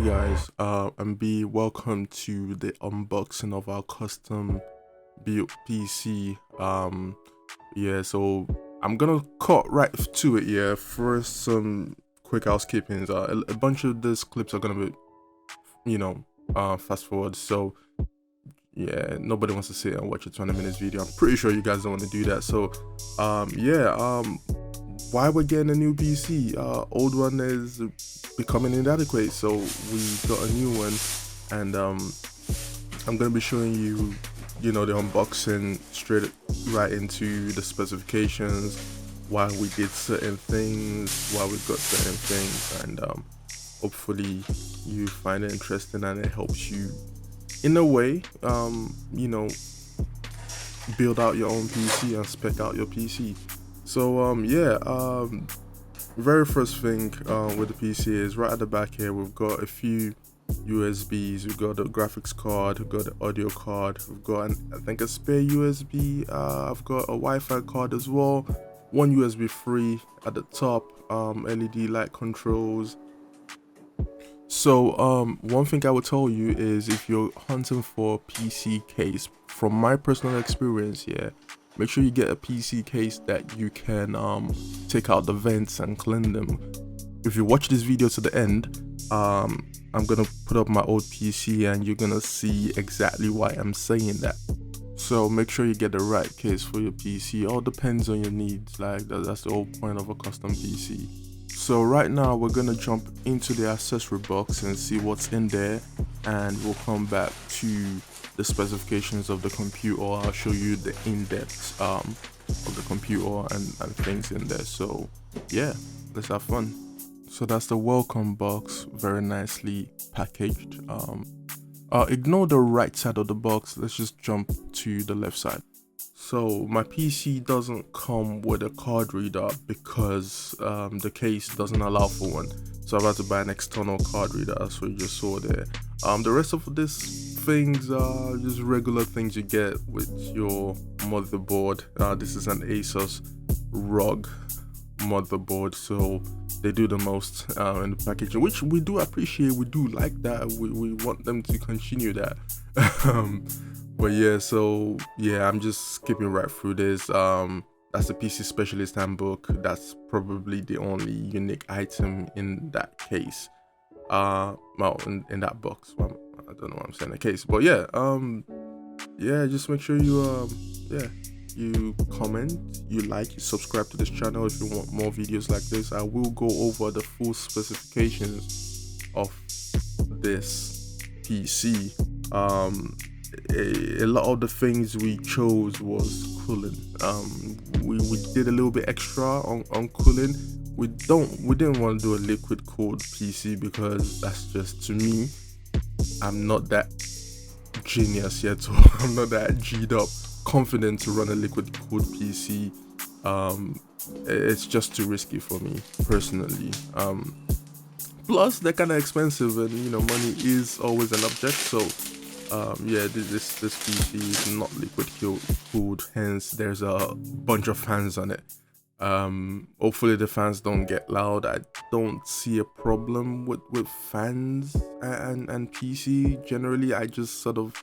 guys, and B, welcome to the unboxing of our custom built PC. So I'm gonna cut right to it. First, some quick housekeepings. A bunch of these clips are gonna be, fast forward. So yeah, nobody wants to sit and watch a 20 minutes video. I'm pretty sure you guys don't want to do that. So why we're getting a new PC? Old one is becoming inadequate, so we got a new one, and I'm gonna be showing you, the unboxing straight right into the specifications, why we did certain things, why we got certain things, and hopefully you find it interesting and it helps you in a way, build out your own PC and spec out your PC. So very first thing with the PC is right at the back here we've got a few USBs. We've got the graphics card, we've got the audio card, we've got I think a spare USB, I've got a Wi-Fi card as well, one USB 3 at the top, LED light controls. So one thing I would tell you is, if you're hunting for a PC case, from my personal experience, make sure you get a PC case that you can take out the vents and clean them. If you watch this video to the end, I'm gonna put up my old PC and you're gonna see exactly why I'm saying that. So make sure you get the right case for your PC. All depends on your needs. Like that's the whole point of a custom PC. So right now we're gonna jump into the accessory box and see what's in there, and we'll come back to the specifications of the computer. I'll show you the in-depth of the computer and things in there. So yeah, let's have fun. So that's the welcome box, very nicely packaged. Ignore the right side of the box, let's just jump to the left side. So my PC doesn't come with a card reader because the case doesn't allow for one, so I've had to buy an external card reader. That's what you just saw there. The rest of these things are just regular things you get with your motherboard. This is an Asus ROG motherboard, so they do the most in the packaging, which we do appreciate. We do like that. We want them to continue that. But I'm just skipping right through this. That's the PC Specialist Handbook. That's probably the only unique item in that case. In that box. Well, I don't know what I'm saying, the case. But just make sure you you comment, you like, you subscribe to this channel if you want more videos like this. I will go over the full specifications of this PC. A lot of the things we chose was cooling. We did a little bit extra on cooling. We didn't want to do a liquid cooled PC because that's just, to me, I'm not that genius yet, so I'm not that G'd up confident to run a liquid cooled PC. It's just too risky for me personally. Plus they're kind of expensive, and money is always an object. So this PC is not liquid cooled, hence there's a bunch of fans on it. Hopefully the fans don't get loud. I don't see a problem with fans and PC. Generally I just sort of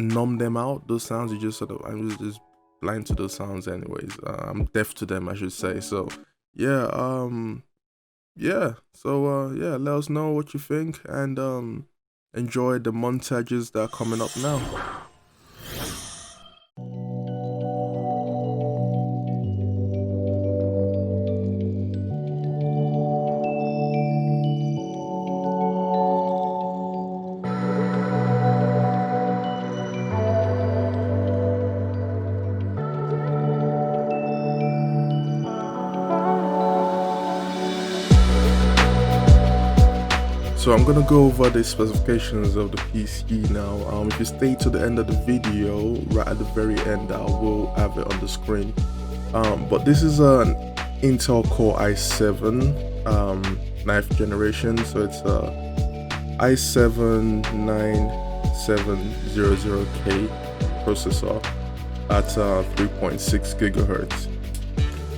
numb them out. Those sounds, I'm just blind to those sounds anyways. I'm deaf to them, I should say. So let us know what you think, and enjoy the montages that are coming up now. So I'm gonna go over the specifications of the PC now. If you stay to the end of the video, right at the very end, I will have it on the screen. But this is an Intel Core i7 9th generation, so it's a i7 9700K processor at 3.6 gigahertz.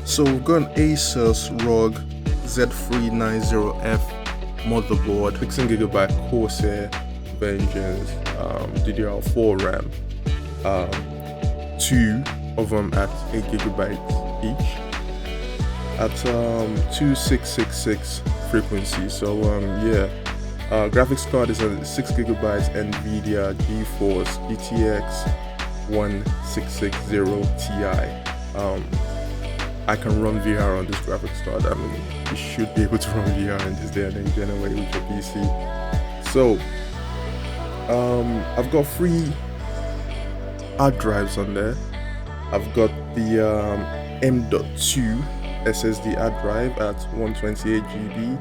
So we've got an Asus ROG Z390F motherboard, 16GB Corsair Vengeance, DDR4 RAM, 2 of them at 8GB each at 2666 frequency. So yeah, graphics card is a 6GB NVIDIA Geforce GTX 1660 Ti. I can run VR on this graphics card. I mean, you should be able to run VR in this day and age anyway with your PC. So I've got 3 hard drives on there. I've got the M.2 SSD drive at 128GB.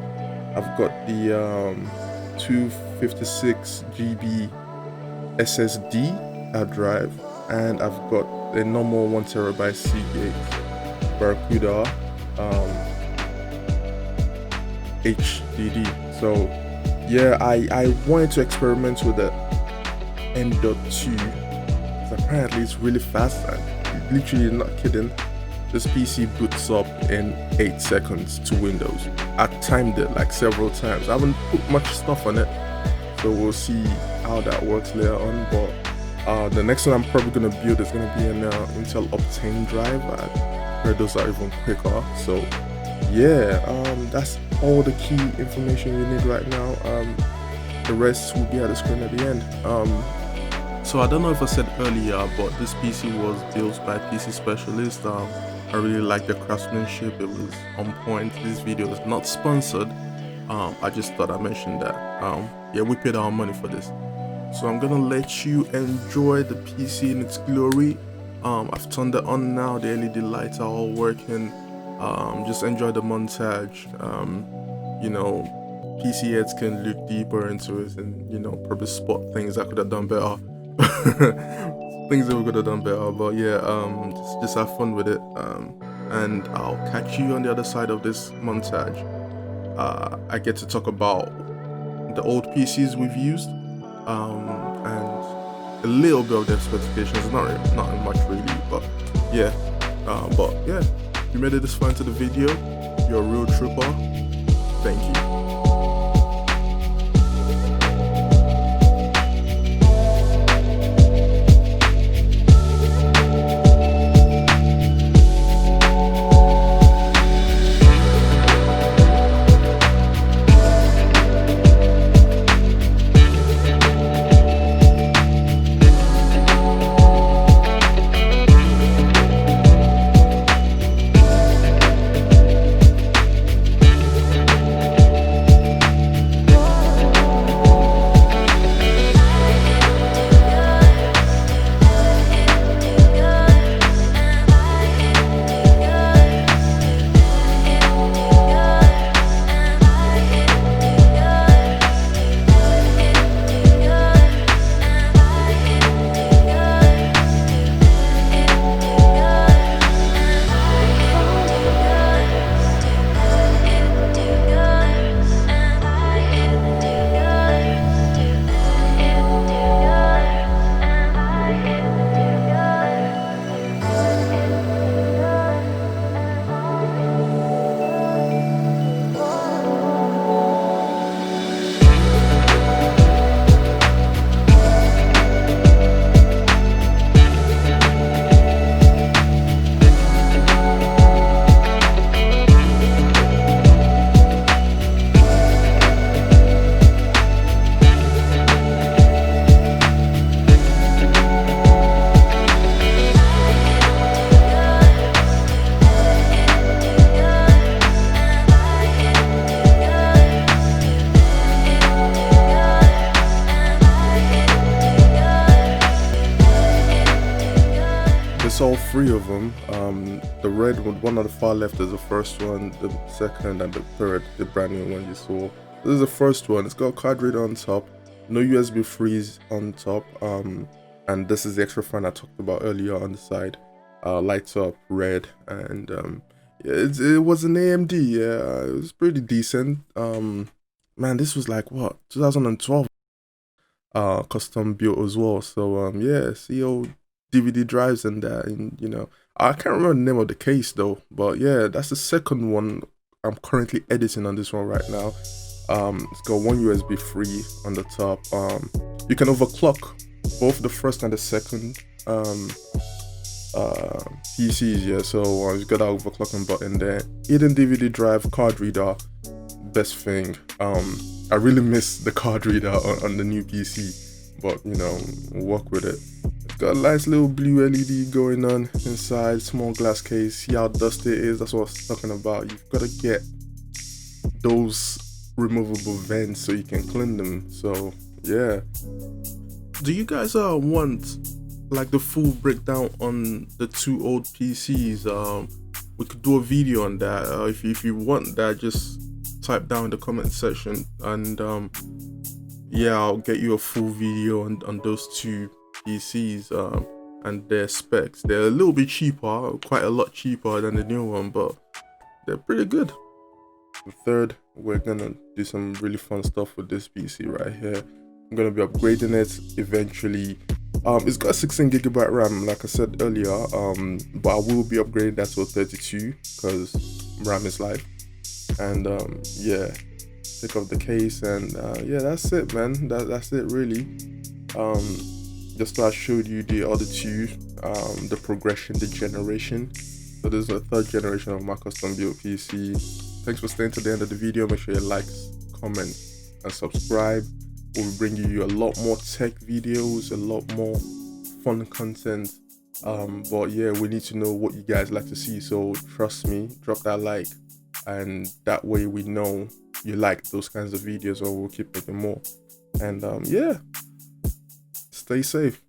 I've got the 256GB SSD drive, and I've got a normal 1TB Seagate Barracuda HDD. So yeah, I wanted to experiment with the M.2 because apparently it's really fast, and literally not kidding, this PC boots up in 8 seconds to Windows. I timed it like several times. I haven't put much stuff on it, so we'll see how that works later on. But the next one I'm probably gonna build is gonna be an Intel Optane drive. I heard those are even quicker. So yeah, that's all the key information you need right now. The rest will be at the screen at the end. So I don't know if I said earlier, but this PC was built by PC Specialist. I really like the craftsmanship. It was on point. This video is not sponsored. I just thought I mentioned that. Yeah, we paid our money for this. So I'm gonna let you enjoy the PC in its glory. I've turned it on now. The LED lights are all working. Just enjoy the montage. You know, PC heads can look deeper into it and, you know, probably spot things I could have done better. Things that we could have done better. But yeah, just have fun with it. And I'll catch you on the other side of this montage. I get to talk about the old PCs we've used, and a little bit of their specifications. Not much really, but yeah. But yeah, if you made it this far into the video, you're a real trooper. Thank you. It's all 3 of them. The red one on the far left is the first one, the second and the third, the brand new one you saw. This is the first one. It's got a card reader on top, no USB freeze on top, and this is the extra fan I talked about earlier on the side. Lights up red, and yeah, it was an AMD. Yeah, it was pretty decent. Man, this was like what, 2012, custom built as well. So yeah, CO DVD drives and that, and you know, I can't remember the name of the case though, but yeah, that's the second one I'm currently editing on this one right now. It's got one USB 3 on the top. You can overclock both the first and the second PCs, yeah. So you got that overclocking button there. Hidden DVD drive, card reader, best thing. I really miss the card reader on the new PC, but you know, work with it. It's got a nice little blue LED going on inside, small glass case. See how dusty it is? That's what I was talking about. You've got to get those removable vents so you can clean them. So yeah. Do you guys want like the full breakdown on the two old PCs? We could do a video on that. If you want that, just type down in the comment section, and yeah, I'll get you a full video on those two PCs and their specs. They're a little bit cheaper, quite a lot cheaper than the new one, but they're pretty good. The third, we're gonna do some really fun stuff with this PC right here. I'm gonna be upgrading it eventually. It's got 16GB RAM, like I said earlier, but I will be upgrading that to a 32 because RAM is life. And yeah, take off the case, and yeah, that's it, man. That's it really. Just so I showed you the other two, the progression, the generation. So this is the third generation of my custom built PC. Thanks for staying to the end of the video. Make sure you like, comment, and subscribe. We'll be bringing you a lot more tech videos, a lot more fun content. But yeah, we need to know what you guys like to see. So trust me, drop that like, and that way we know you like those kinds of videos, or we'll keep making more. And yeah, stay safe.